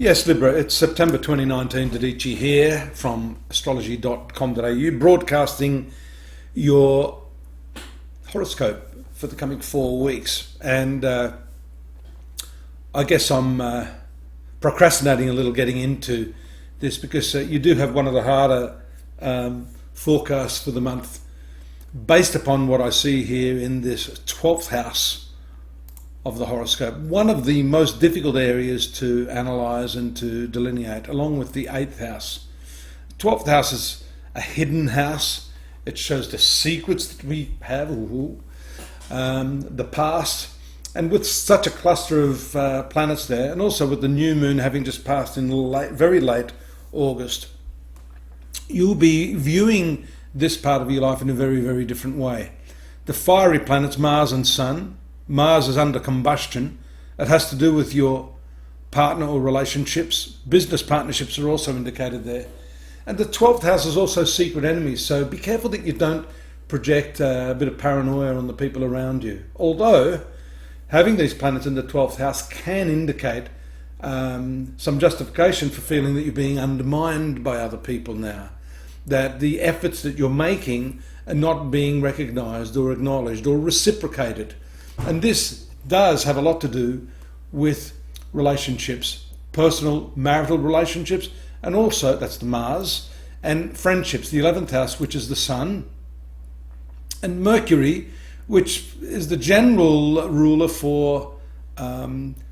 Yes, Libra, it's September 2019, Dadhichi here from astrology.com.au, broadcasting your horoscope for the coming 4 weeks. And I guess I'm procrastinating a little getting into this because you do have one of the harder forecasts for the month based upon what I see here in this 12th house of the horoscope. One of the most difficult areas to analyse and to delineate, along with the 8th house. 12th house is a hidden house. It shows the secrets that we have, the past. And with such a cluster of planets there, and also with the new moon having just passed in very late August, you'll be viewing this part of your life in a very, very different way. The fiery planets, Mars and Sun. Mars is under combustion. It has to do with your partner or relationships. Business partnerships are also indicated there. And the 12th house is also secret enemies. So be careful that you don't project a bit of paranoia on the people around you. Although having these planets in the 12th house can indicate some justification for feeling that you're being undermined by other people now. That the efforts that you're making are not being recognised or acknowledged or reciprocated. And this does have a lot to do with relationships, personal, marital relationships, and also, that's the Mars, and friendships, the 11th house, which is the Sun, and Mercury, which is the general ruler for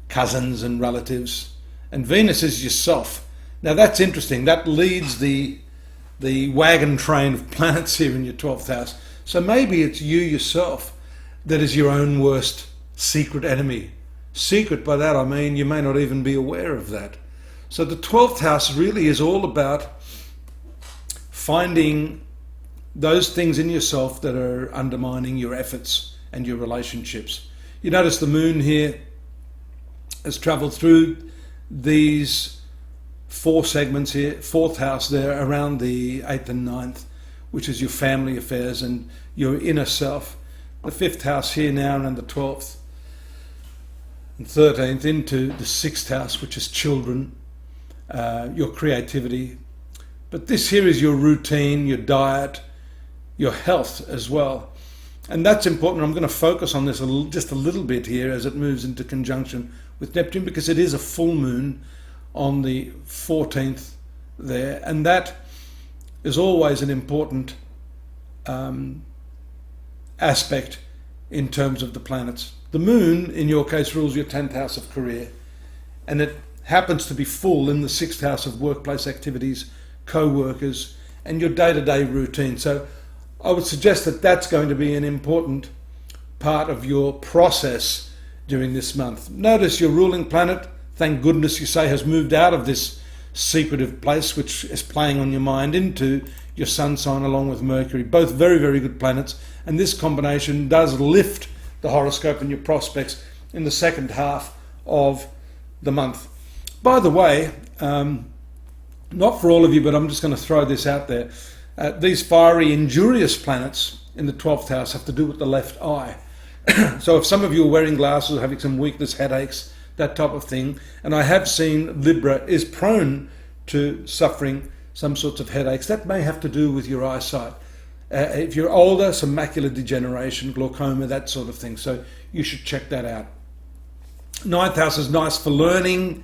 cousins and relatives, and Venus is yourself. Now that's interesting. That leads the wagon train of planets here in your 12th house. So maybe it's you yourself that is your own worst secret enemy. Secret, by that I mean you may not even be aware of that. So the 12th house really is all about finding those things in yourself that are undermining your efforts and your relationships. You notice the moon here has travelled through these 4 segments here, 4th house there around the 8th and 9th, which is your family affairs and your inner self. The 5th house here now and the 12th and 13th into the 6th house, which is children, your creativity. But this here is your routine, your diet, your health as well. And that's important. I'm going to focus on this just a little bit here as it moves into conjunction with Neptune, because it is a full moon on the 14th there. And that is always an important aspect in terms of the planets. The moon, in your case, rules your 10th house of career, and it happens to be full in the 6th house of workplace activities, co-workers, and your day-to-day routine. So I would suggest that that's going to be an important part of your process during this month. Notice your ruling planet, thank goodness you say, has moved out of this secretive place which is playing on your mind into your sun sign along with Mercury. Both very, very good planets, and this combination does lift the horoscope and your prospects in the second half of the month. By the way, not for all of you, but I'm just going to throw this out there. These fiery, injurious planets in the 12th house have to do with the left eye. So if some of you are wearing glasses or having some weakness, headaches, that type of thing, and I have seen Libra is prone to suffering some sorts of headaches, that may have to do with your eyesight. If you're older, some macular degeneration, glaucoma, that sort of thing. So you should check that out. 9th house is nice for learning,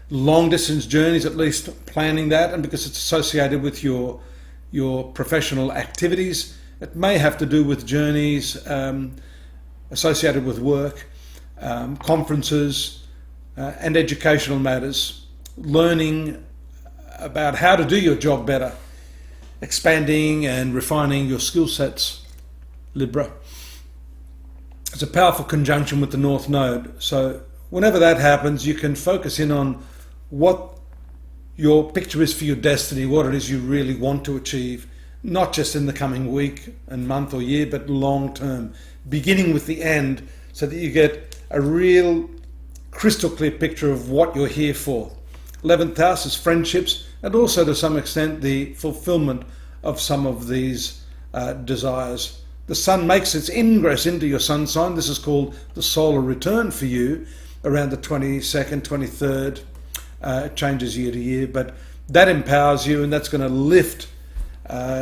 long distance journeys, at least planning that, and because it's associated with your professional activities, it may have to do with journeys associated with work, conferences, and educational matters, learning about how to do your job better, expanding and refining your skill sets, Libra. It's a powerful conjunction with the North Node. So whenever that happens, you can focus in on what your picture is for your destiny, what it is you really want to achieve, not just in the coming week and month or year, but long term, beginning with the end, so that you get a real crystal clear picture of what you're here for. 11th house is friendships, and also to some extent the fulfillment of some of these desires. The sun makes its ingress into your sun sign. This is called the solar return for you around the 22nd, 23rd It changes year to year, but that empowers you, and that's going to lift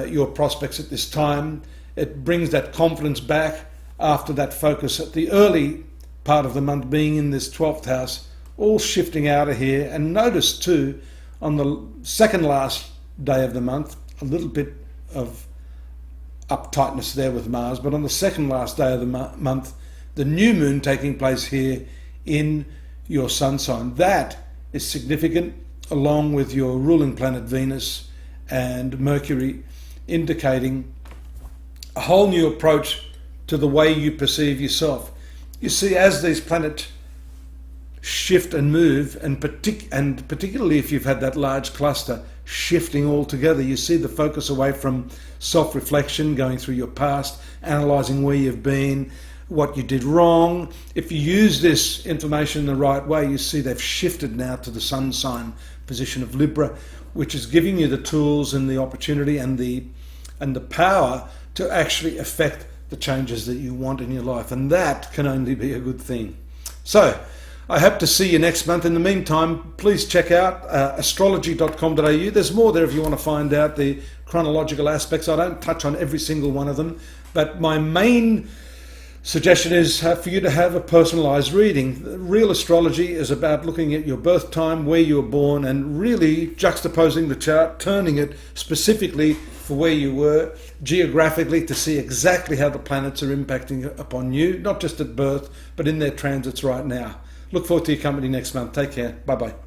your prospects at this time. It brings that confidence back after that focus at the early part of the month being in this 12th house, all shifting out of here. And notice too, on the second last day of the month, a little bit of uptightness there with Mars, but on the second last day of the month, the new moon taking place here in your sun sign. That is significant, along with your ruling planet Venus and Mercury, indicating a whole new approach to the way you perceive yourself. You see, as these planets shift and move, and particularly if you've had that large cluster shifting all together, you see the focus away from self-reflection, going through your past, analysing where you've been, what you did wrong. If you use this information in the right way, you see they've shifted now to the sun sign position of Libra, which is giving you the tools and the opportunity and the power to actually affect the changes that you want in your life, and that can only be a good thing. So I hope to see you next month. In the meantime, please check out astrology.com.au. There's more there if you want to find out the chronological aspects. I don't touch on every single one of them, but my main suggestion is for you to have a personalized reading. Real astrology is about looking at your birth time, where you were born, and really juxtaposing the chart, turning it specifically for where you were geographically to see exactly how the planets are impacting upon you, not just at birth, but in their transits right now. Look forward to your company next month. Take care. Bye-bye.